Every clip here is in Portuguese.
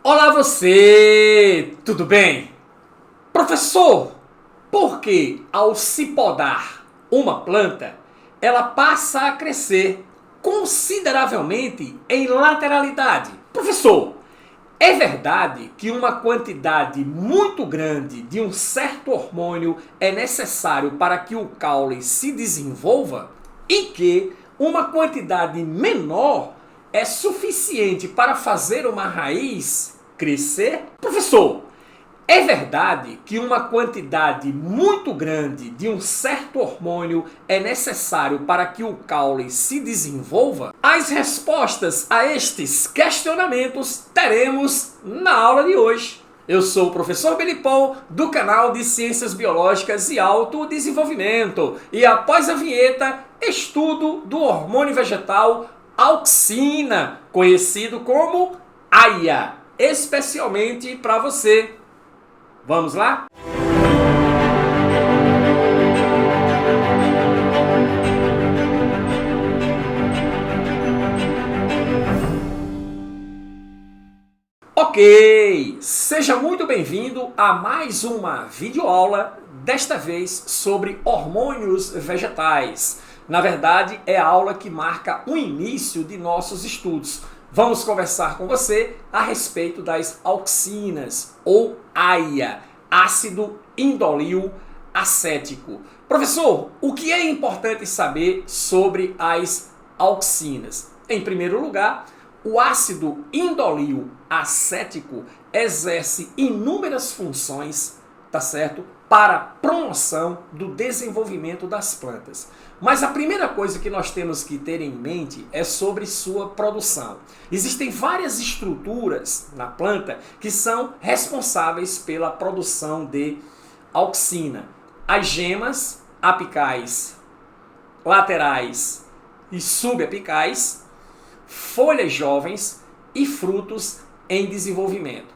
Olá você, tudo bem? Professor, por que ao se podar uma planta, ela passa a crescer consideravelmente em lateralidade? Professor, é verdade que uma quantidade muito grande de um certo hormônio é necessário para que o caule se desenvolva e que uma quantidade menor é suficiente para fazer uma raiz crescer? Professor, é verdade que uma quantidade muito grande de um certo hormônio é necessário para que o caule se desenvolva? As respostas a estes questionamentos teremos na aula de hoje. Eu sou o professor Belipão, do canal de Ciências Biológicas e Autodesenvolvimento. E após a vinheta, estudo do hormônio vegetal auxina, conhecido como AIA, especialmente para você. Vamos lá? Ok, seja muito bem-vindo a mais uma videoaula, desta vez sobre hormônios vegetais. Na verdade, é a aula que marca o início de nossos estudos. Vamos conversar com você a respeito das auxinas, ou AIA, ácido indolil acético. Professor, o que é importante saber sobre as auxinas? Em primeiro lugar, o ácido indolil acético exerce inúmeras funções, tá certo? Para a promoção do desenvolvimento das plantas. Mas a primeira coisa que nós temos que ter em mente é sobre sua produção. Existem várias estruturas na planta que são responsáveis pela produção de auxina. As gemas apicais, laterais e subapicais, folhas jovens e frutos em desenvolvimento.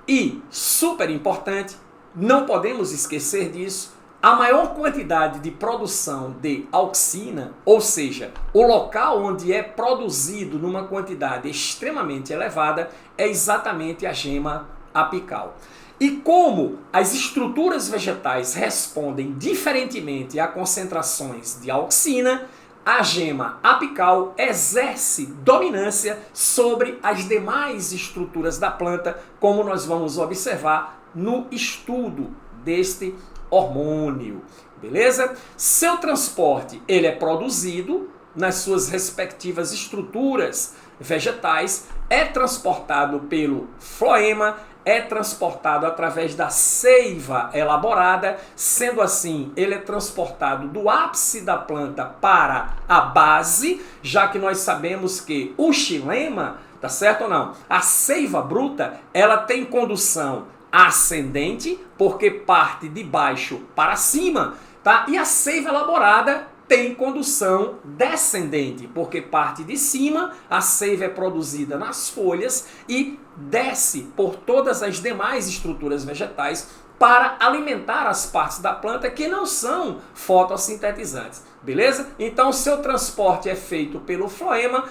E, super importante, não podemos esquecer disso, a maior quantidade de produção de auxina, ou seja, o local onde é produzido numa quantidade extremamente elevada, é exatamente a gema apical. E como as estruturas vegetais respondem diferentemente a concentrações de auxina, a gema apical exerce dominância sobre as demais estruturas da planta, como nós vamos observar no estudo deste hormônio, beleza? Seu transporte, ele é produzido nas suas respectivas estruturas vegetais, é transportado pelo floema, é transportado através da seiva elaborada, sendo assim, ele é transportado do ápice da planta para a base, já que nós sabemos que o xilema, tá certo ou não? A seiva bruta, ela tem condução ascendente, porque parte de baixo para cima, tá? E a seiva elaborada tem condução descendente, porque parte de cima, a seiva é produzida nas folhas e desce por todas as demais estruturas vegetais para alimentar as partes da planta que não são fotossintetizantes, beleza? Então, o seu transporte é feito pelo floema,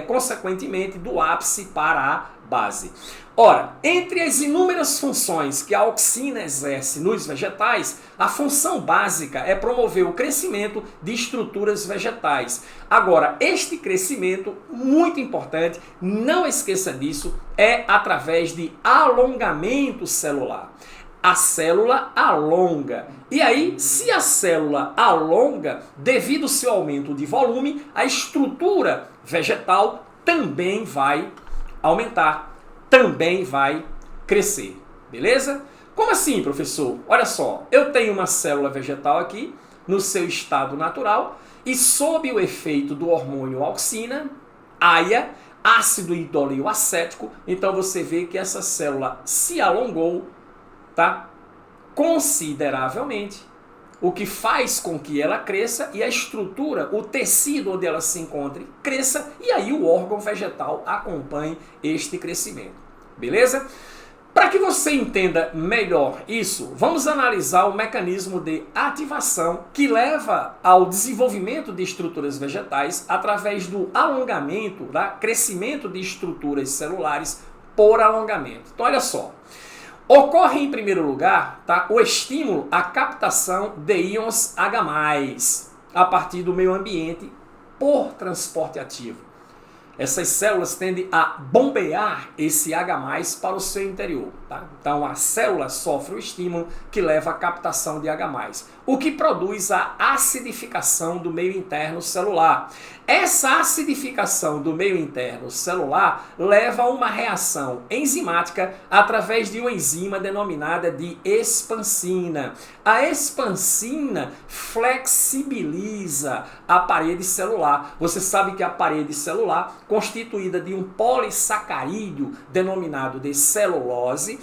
consequentemente do ápice para a base. Ora, entre as inúmeras funções que a auxina exerce nos vegetais, a função básica é promover o crescimento de estruturas vegetais. Agora, este crescimento, muito importante, não esqueça disso, é através de alongamento celular. A célula alonga. E aí, se a célula alonga, devido ao seu aumento de volume, a estrutura vegetal também vai aumentar, também vai crescer, beleza? Como assim, professor? Olha só, eu tenho uma célula vegetal aqui, no seu estado natural, e sob o efeito do hormônio auxina, AIA, ácido indolil acético, então você vê que essa célula se alongou, tá? Consideravelmente, o que faz com que ela cresça e a estrutura, o tecido onde ela se encontre, cresça e aí o órgão vegetal acompanhe este crescimento. Beleza? Para que você entenda melhor isso, vamos analisar o mecanismo de ativação que leva ao desenvolvimento de estruturas vegetais através do alongamento, crescimento de estruturas celulares por alongamento. Então, olha só. Ocorre, em primeiro lugar, tá, o estímulo à captação de íons H+, a partir do meio ambiente por transporte ativo. Essas células tendem a bombear esse H+ para o seu interior. Tá? Então, a célula sofre o estímulo que leva à captação de H+, o que produz a acidificação do meio interno celular. Essa acidificação do meio interno celular leva a uma reação enzimática através de uma enzima denominada de expansina. A expansina flexibiliza a parede celular. Você sabe que a parede celular, constituída de um polissacarídeo denominado de celulose,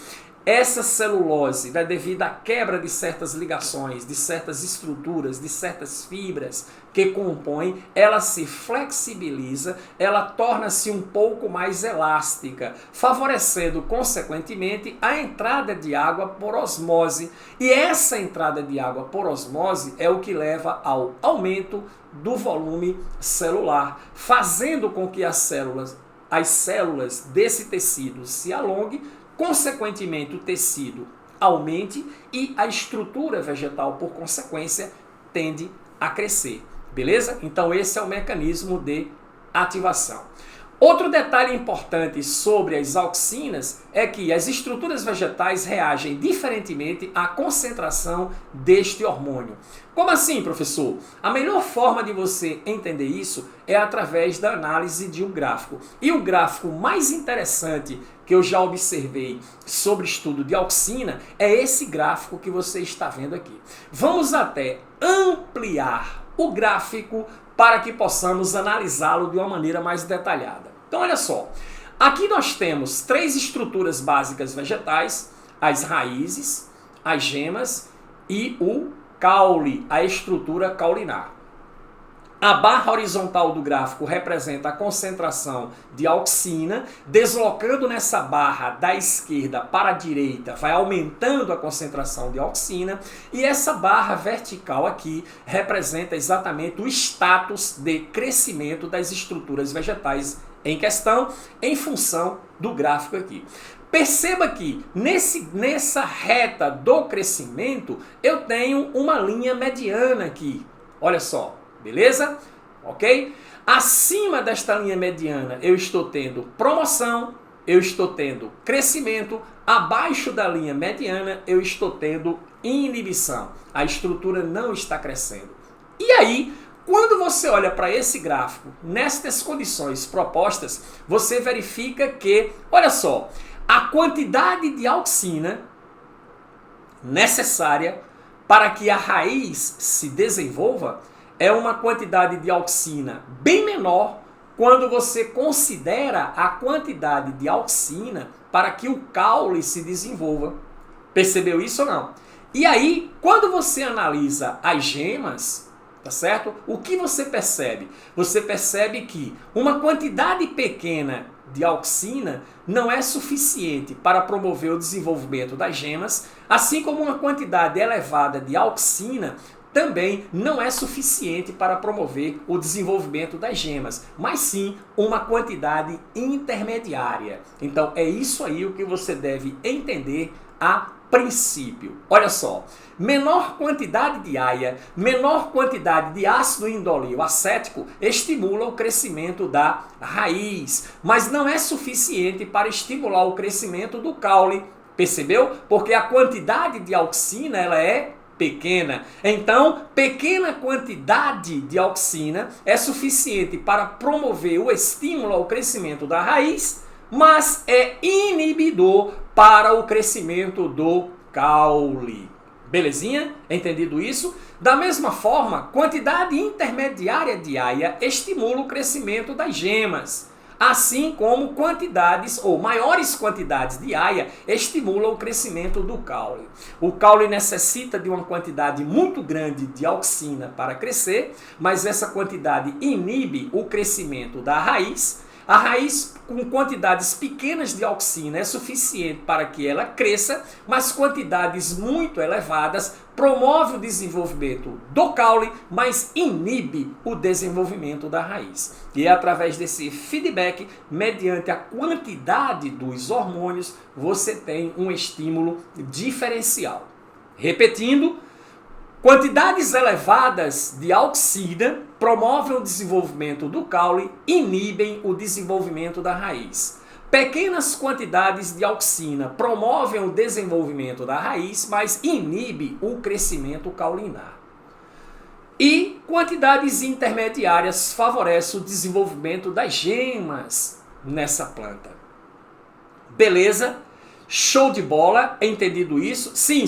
essa celulose, devido à quebra de certas ligações, de certas estruturas, de certas fibras que compõem, ela se flexibiliza, ela torna-se um pouco mais elástica, favorecendo, consequentemente, a entrada de água por osmose. E essa entrada de água por osmose é o que leva ao aumento do volume celular, fazendo com que as células desse tecido se alonguem, consequentemente o tecido aumente e a estrutura vegetal, por consequência, tende a crescer. Beleza? Então esse é o mecanismo de ativação. Outro detalhe importante sobre as auxinas é que as estruturas vegetais reagem diferentemente à concentração deste hormônio. Como assim, professor? A melhor forma de você entender isso é através da análise de um gráfico. E o gráfico mais interessante que eu já observei sobre estudo de auxina é esse gráfico que você está vendo aqui. Vamos até ampliar o gráfico para que possamos analisá-lo de uma maneira mais detalhada. Então, olha só. Aqui nós temos 3 estruturas básicas vegetais: as raízes, as gemas e o caule, a estrutura caulinar. A barra horizontal do gráfico representa a concentração de auxina, deslocando nessa barra da esquerda para a direita, vai aumentando a concentração de auxina, e essa barra vertical aqui representa exatamente o status de crescimento das estruturas vegetais em questão, em função do gráfico aqui. Perceba que nessa reta do crescimento eu tenho uma linha mediana aqui. Olha só. Beleza? Ok? Acima desta linha mediana eu estou tendo promoção, eu estou tendo crescimento. Abaixo da linha mediana eu estou tendo inibição. A estrutura não está crescendo. E aí, quando você olha para esse gráfico, nestas condições propostas, você verifica que, olha só, a quantidade de auxina necessária para que a raiz se desenvolva é uma quantidade de auxina bem menor quando você considera a quantidade de auxina para que o caule se desenvolva. Percebeu isso ou não? E aí, quando você analisa as gemas, tá certo? O que você percebe? Você percebe que uma quantidade pequena de auxina não é suficiente para promover o desenvolvimento das gemas, assim como uma quantidade elevada de auxina também não é suficiente para promover o desenvolvimento das gemas, mas sim uma quantidade intermediária. Então é isso aí o que você deve entender a princípio. Olha só, menor quantidade de aia, menor quantidade de ácido indolil acético estimula o crescimento da raiz, mas não é suficiente para estimular o crescimento do caule. Percebeu? Porque a quantidade de auxina ela é pequena. Então, pequena quantidade de auxina é suficiente para promover o estímulo ao crescimento da raiz, mas é inibidor para o crescimento do caule. Belezinha? Entendido isso? Da mesma forma, quantidade intermediária de aia estimula o crescimento das gemas, assim como quantidades ou maiores quantidades de aia estimulam o crescimento do caule. O caule necessita de uma quantidade muito grande de auxina para crescer, mas essa quantidade inibe o crescimento da raiz. A raiz com quantidades pequenas de auxina é suficiente para que ela cresça, mas quantidades muito elevadas promove o desenvolvimento do caule, mas inibe o desenvolvimento da raiz. E é através desse feedback, mediante a quantidade dos hormônios, você tem um estímulo diferencial. Repetindo, quantidades elevadas de auxina promovem o desenvolvimento do caule, inibem o desenvolvimento da raiz. Pequenas quantidades de auxina promovem o desenvolvimento da raiz, mas inibe o crescimento caulinar. E quantidades intermediárias favorecem o desenvolvimento das gemas nessa planta. Beleza? Show de bola? Entendido isso? Sim,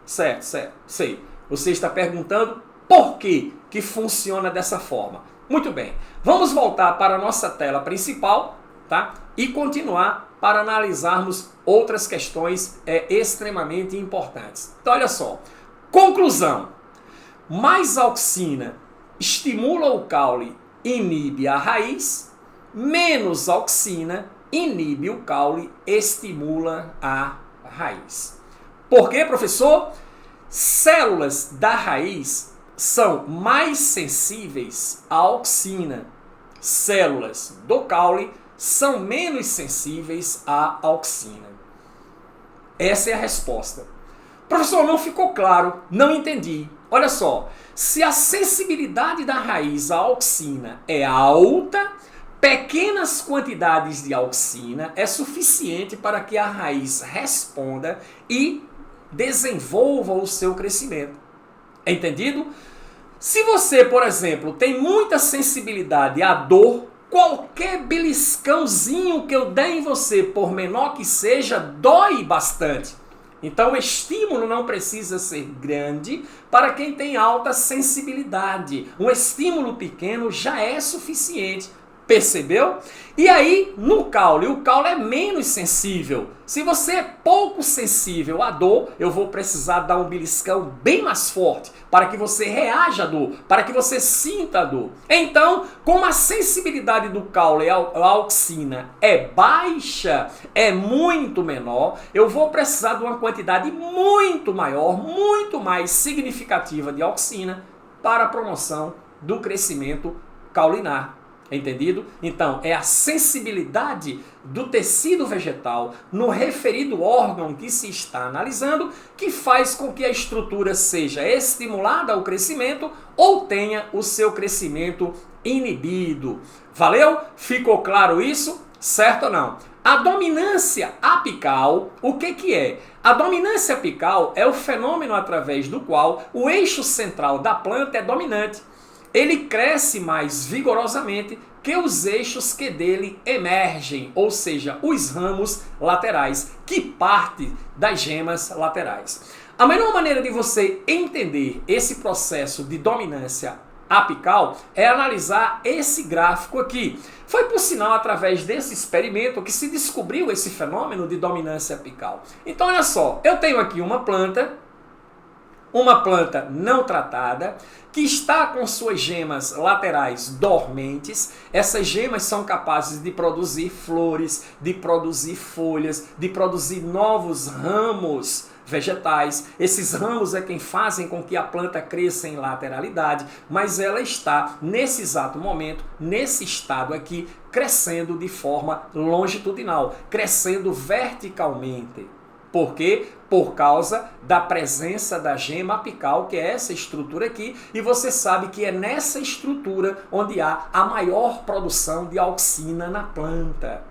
certo, sei. Você está perguntando por que funciona dessa forma. Muito bem, vamos voltar para a nossa tela principal, tá? E continuar para analisarmos outras questões extremamente importantes. Então, olha só. Conclusão. Mais auxina estimula o caule, inibe a raiz. Menos auxina inibe o caule, estimula a raiz. Por quê, professor? Células da raiz são mais sensíveis à auxina. Células do caule são menos sensíveis à auxina. Essa é a resposta. Professor, não ficou claro, não entendi. Olha só, se a sensibilidade da raiz à auxina é alta, pequenas quantidades de auxina é suficiente para que a raiz responda e desenvolva o seu crescimento. Entendido? Se você, por exemplo, tem muita sensibilidade à dor, qualquer beliscãozinho que eu der em você, por menor que seja, dói bastante. Então o estímulo não precisa ser grande para quem tem alta sensibilidade. Um estímulo pequeno já é suficiente. Percebeu? E aí, no caule, o caule é menos sensível. Se você é pouco sensível à dor, eu vou precisar dar um beliscão bem mais forte para que você reaja à dor, para que você sinta a dor. Então, como a sensibilidade do caule à auxina é baixa, é muito menor, eu vou precisar de uma quantidade muito maior, muito mais significativa de auxina para a promoção do crescimento caulinar. Entendido? Então, é a sensibilidade do tecido vegetal no referido órgão que se está analisando que faz com que a estrutura seja estimulada ao crescimento ou tenha o seu crescimento inibido. Valeu? Ficou claro isso? Certo ou não? A dominância apical, o que é? A dominância apical é o fenômeno através do qual o eixo central da planta é dominante. Ele cresce mais vigorosamente que os eixos que dele emergem, ou seja, os ramos laterais, que partem das gemas laterais. A melhor maneira de você entender esse processo de dominância apical é analisar esse gráfico aqui. Foi por sinal através desse experimento que se descobriu esse fenômeno de dominância apical. Então olha só, eu tenho aqui uma planta não tratada, que está com suas gemas laterais dormentes. Essas gemas são capazes de produzir flores, de produzir folhas, de produzir novos ramos vegetais. Esses ramos é quem fazem com que a planta cresça em lateralidade, mas ela está, nesse exato momento, nesse estado aqui, crescendo de forma longitudinal, crescendo verticalmente. Por quê? Por causa da presença da gema apical, que é essa estrutura aqui, e você sabe que é nessa estrutura onde há a maior produção de auxina na planta.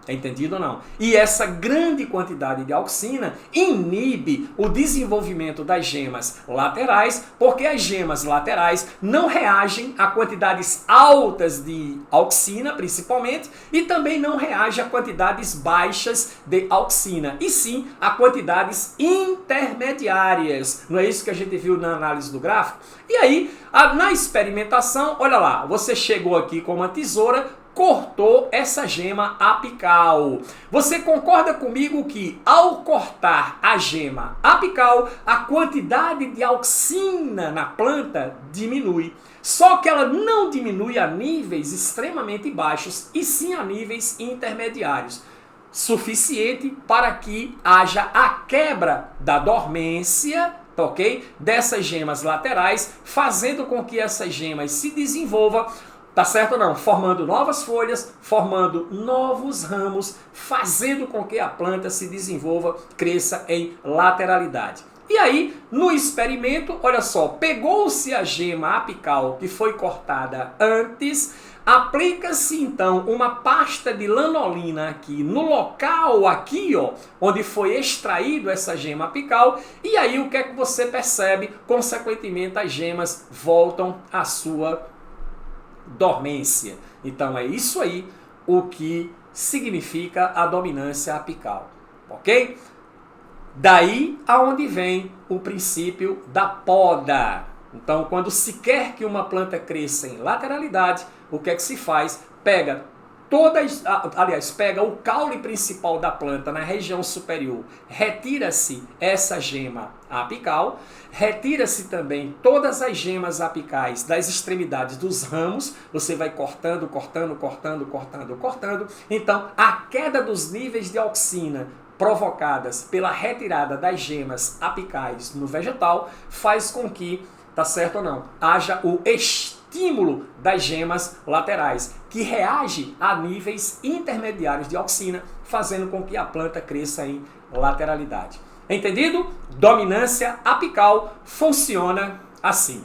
Entendido ou não? E essa grande quantidade de auxina inibe o desenvolvimento das gemas laterais, porque as gemas laterais não reagem a quantidades altas de auxina, principalmente, e também não reagem a quantidades baixas de auxina, e sim a quantidades intermediárias. Não é isso que a gente viu na análise do gráfico? E aí, na experimentação, olha lá, você chegou aqui com uma tesoura, cortou essa gema apical. Você concorda comigo que ao cortar a gema apical, a quantidade de auxina na planta diminui? Só que ela não diminui a níveis extremamente baixos, e sim a níveis intermediários, suficiente para que haja a quebra da dormência, ok? Dessas gemas laterais, fazendo com que essas gemas se desenvolvam, tá certo ou não? Formando novas folhas, formando novos ramos, fazendo com que a planta se desenvolva, cresça em lateralidade. E aí, no experimento, olha só, pegou-se a gema apical que foi cortada antes, aplica-se então uma pasta de lanolina aqui no local aqui, ó, onde foi extraído essa gema apical, e aí o que é que você percebe? Consequentemente, as gemas voltam à sua dormência. Então é isso aí o que significa a dominância apical, ok? Daí aonde vem o princípio da poda. Então, quando se quer que uma planta cresça em lateralidade, o que é que se faz? Pega o caule principal da planta na região superior, retira-se essa gema apical, retira-se também todas as gemas apicais das extremidades dos ramos, você vai cortando, então a queda dos níveis de auxina provocadas pela retirada das gemas apicais no vegetal faz com que, tá certo ou não, haja o estímulo das gemas laterais, que reage a níveis intermediários de auxina, fazendo com que a planta cresça em lateralidade. Entendido? Dominância apical funciona assim.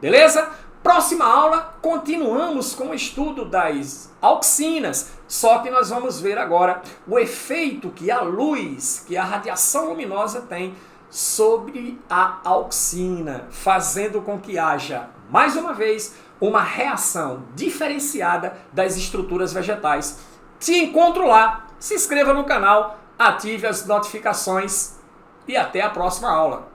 Beleza? Próxima aula, continuamos com o estudo das auxinas, só que nós vamos ver agora o efeito que a luz, que a radiação luminosa tem sobre a auxina, fazendo com que haja, mais uma vez, uma reação diferenciada das estruturas vegetais. Te encontro lá, se inscreva no canal, ative as notificações e até a próxima aula.